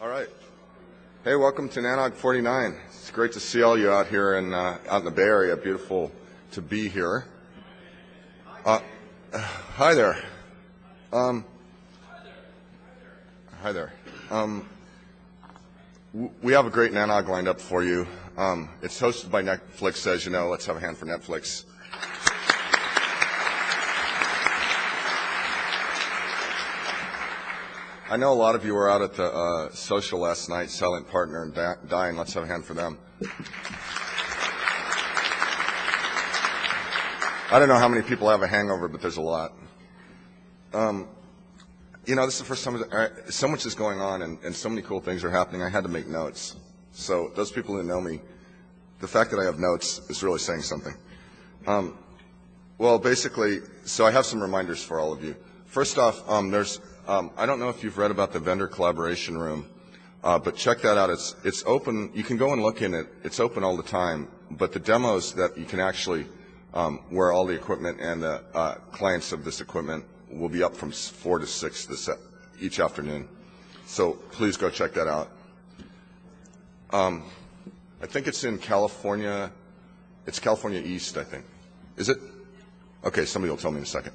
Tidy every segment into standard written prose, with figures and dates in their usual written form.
All right. Hey, welcome to NANOG 49. It's great to see all you out here and out in the Bay Area. Beautiful to be here. Hi there. Hi there. We have a great NANOG lined up for you. It's hosted by Netflix, as you know. Let's have a hand for Netflix. I know a lot of you were out at the social last night, Silent Partner and Dying. Let's have a hand for them. I don't know how many people have a hangover, but there's a lot. You know, this is the first time so much is going on and so many cool things are happening. I had to make notes. So those people who know me, the fact that I have notes is really saying something. Well, basically, so I have some reminders for all of you. First off, I don't know if you've read about the vendor collaboration room, but check that out. It's open. You can go and look in it. It's open all the time. But the demos that you can actually, where all the equipment and the clients of this equipment will be up from 4 to 6 each afternoon. So please go check that out. I think it's in California. It's California East, I think. Is it? Okay, somebody will tell me in a second.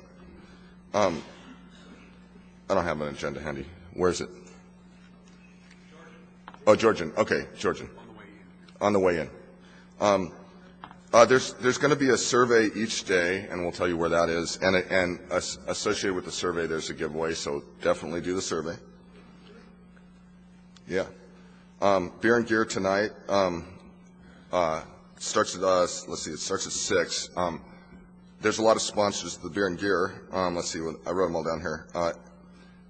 I don't have an agenda handy. Where is it? Georgian. Oh, Georgian. Okay, Georgian. On the way in. There's going to be a survey each day, and we'll tell you where that is. And associated with the survey, there's a giveaway, so definitely do the survey. Yeah. Beer and Gear tonight starts at, let's see, it starts at 6. There's a lot of sponsors of the Beer and Gear. Let's see, I wrote them all down here.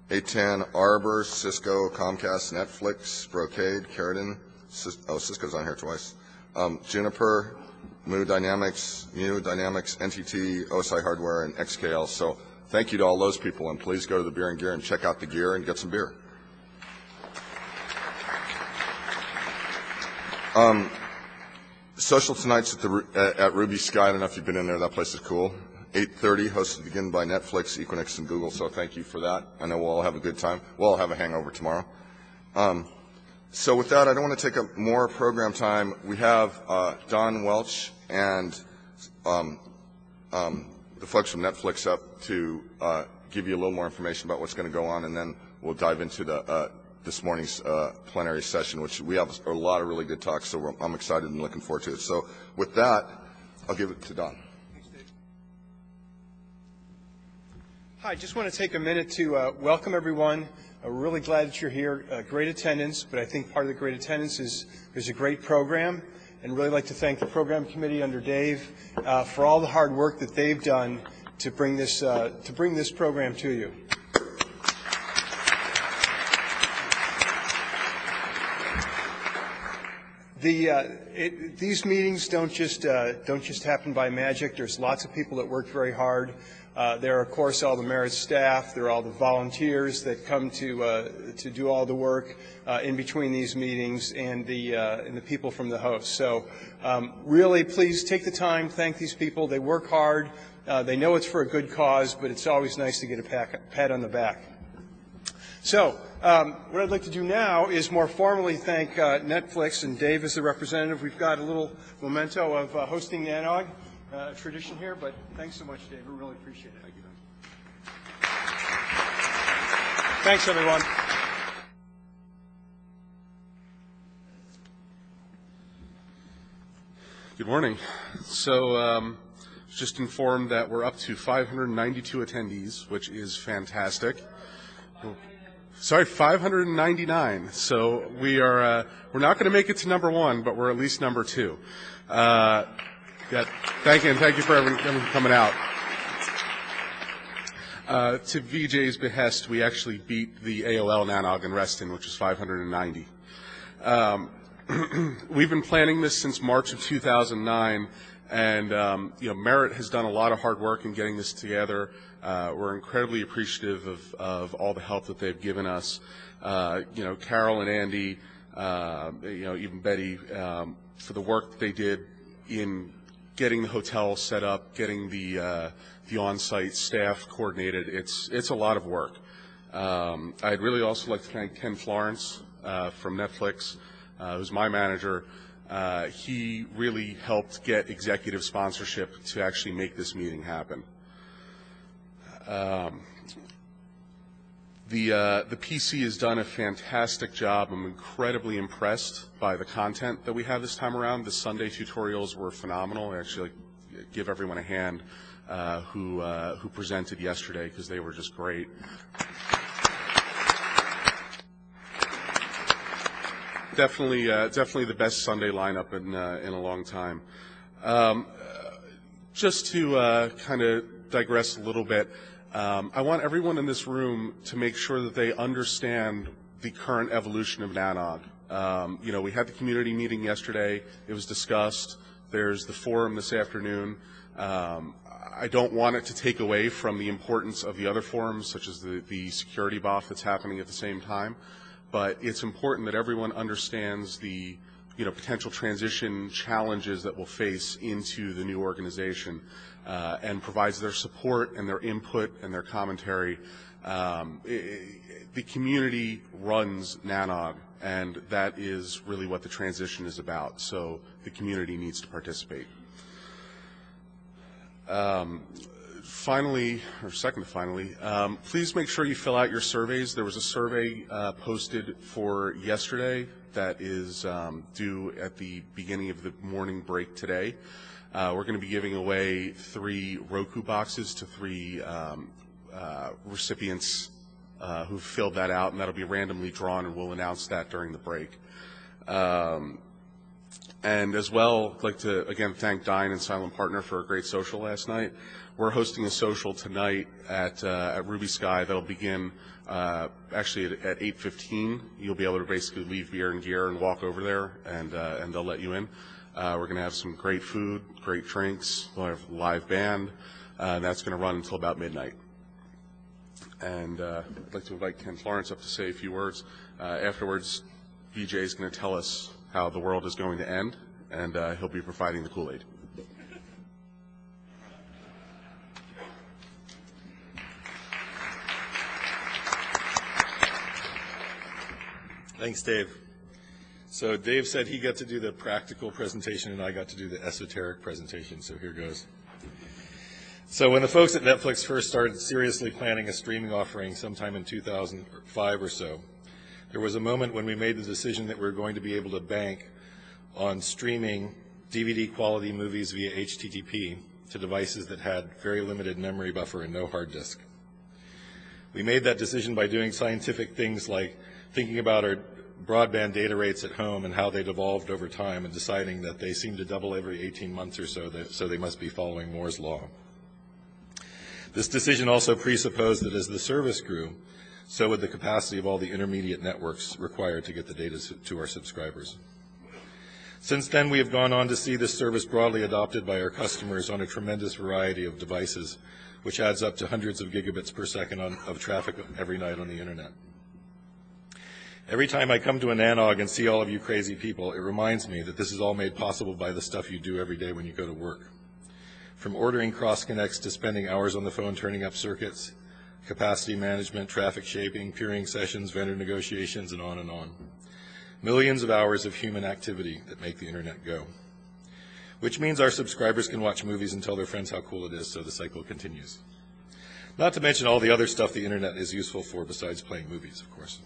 A10, Arbor, Cisco, Comcast, Netflix, Brocade, Carradine. Cisco's on here twice. Juniper, Mu Dynamics, NTT, OSI Hardware, and XKL. So thank you to all those people, and please go to the Beer and Gear and check out the gear and get some beer. Social tonight's at Ruby Sky. I don't know if you've been in there. That place is cool. 8:30, hosted again by Netflix, Equinix, and Google. So thank you for that. I know we'll all have a good time. We'll all have a hangover tomorrow. So with that, I don't want to take up more program time. We have Don Welch and the folks from Netflix up to give you a little more information about what's going to go on, and then we'll dive into this morning's plenary session, which we have a lot of really good talks, so I'm excited and looking forward to it. So with that, I'll give it to Don. Hi, just want to take a minute to welcome everyone. We're really glad that you're here. Great attendance, but I think part of the great attendance is there's a great program, and really like to thank the program committee under Dave for all the hard work that they've done to bring this program to you. These meetings don't just happen by magic. There's lots of people that work very hard. There are, of course, all the Merit staff. There are all the volunteers that come to do all the work in between these meetings, and the people from the host. So really, please take the time, thank these people. They work hard. They know it's for a good cause, but it's always nice to get a pat on the back. So what I'd like to do now is more formally thank Netflix, and Dave is the representative. We've got a little memento of hosting NANOG. Tradition here, but thanks so much, Dave. We really appreciate it. Thank you, Ben. Thanks, everyone. Good morning. So just informed that we're up to 592 attendees, which is fantastic. Sorry, 599. So we're not going to make it to number 1, but we're at least number 2. Yeah, thank you for everyone coming out. To VJ's behest, we actually beat the AOL NANOG in Reston, which is 590. We've been planning this since March of 2009, and Merit has done a lot of hard work in getting this together. We're incredibly appreciative of all the help that they've given us. Carol and Andy, even Betty, for the work that they did in getting the hotel set up, getting the on-site staff coordinated. It's a lot of work. I'd really also like to thank Ken Florance from Netflix, who's my manager. He really helped get executive sponsorship to actually make this meeting happen. The PC has done a fantastic job. I'm incredibly impressed by the content that we have this time around. The Sunday tutorials were phenomenal. I actually give everyone a hand who presented yesterday, because they were just great. Definitely the best Sunday lineup in a long time. Just to kind of digress a little bit, I want everyone in this room to make sure that they understand the current evolution of NANOG. We had the community meeting yesterday. It was discussed. There's the forum this afternoon. I don't want it to take away from the importance of the other forums, such as the security BOF that's happening at the same time. But it's important that everyone understands the potential transition challenges that we'll face into the new organization, and provides their support and their input and their commentary. The community runs NANOG, and that is really what the transition is about. So the community needs to participate. Finally, please make sure you fill out your surveys. There was a survey posted for yesterday that is due at the beginning of the morning break today. We're going to be giving away 3 Roku boxes to 3 recipients who filled that out, and that'll be randomly drawn, and we'll announce that during the break. And as well, I'd like to, again, thank Dine and Silent Partner for a great social last night. We're hosting a social tonight at Ruby Sky that'll begin actually at 8:15. You'll be able to basically leave beer and gear and walk over there, and they'll let you in. We're going to have some great food, great drinks. We'll have a live band. That's going to run until about midnight. And I'd like to invite Ken Florance up to say a few words. Afterwards, VJ is going to tell us how the world is going to end, and he'll be providing the Kool-Aid. Thanks, Dave. So Dave said he got to do the practical presentation, and I got to do the esoteric presentation, so here goes. So when the folks at Netflix first started seriously planning a streaming offering sometime in 2005 or so, there was a moment when we made the decision that we were going to be able to bank on streaming DVD-quality movies via HTTP to devices that had very limited memory buffer and no hard disk. We made that decision by doing scientific things like thinking about our broadband data rates at home and how they'd evolved over time, and deciding that they seem to double every 18 months or so, so they must be following Moore's law. This decision also presupposed that as the service grew, so would the capacity of all the intermediate networks required to get the data to our subscribers. Since then, we have gone on to see this service broadly adopted by our customers on a tremendous variety of devices, which adds up to hundreds of gigabits per second of traffic every night on the internet. Every time I come to a NANOG and see all of you crazy people, it reminds me that this is all made possible by the stuff you do every day when you go to work. From ordering cross-connects to spending hours on the phone turning up circuits, capacity management, traffic shaping, peering sessions, vendor negotiations, and on and on. Millions of hours of human activity that make the internet go. Which means our subscribers can watch movies and tell their friends how cool it is, so the cycle continues. Not to mention all the other stuff the internet is useful for besides playing movies, of course.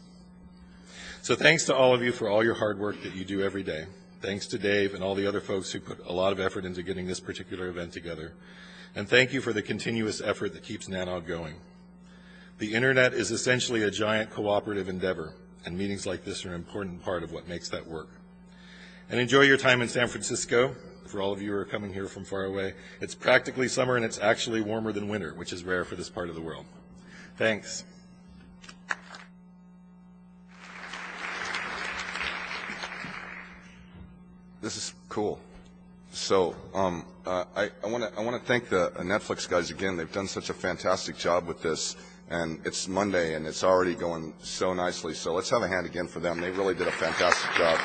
So thanks to all of you for all your hard work that you do every day. Thanks to Dave and all the other folks who put a lot of effort into getting this particular event together. And thank you for the continuous effort that keeps NANOG going. The internet is essentially a giant cooperative endeavor, and meetings like this are an important part of what makes that work. And enjoy your time in San Francisco. For all of you who are coming here from far away, it's practically summer, and it's actually warmer than winter, which is rare for this part of the world. Thanks. This is cool. So I want to thank the Netflix guys again. They've done such a fantastic job with this, and it's Monday and it's already going so nicely. So let's have a hand again for them. They really did a fantastic job.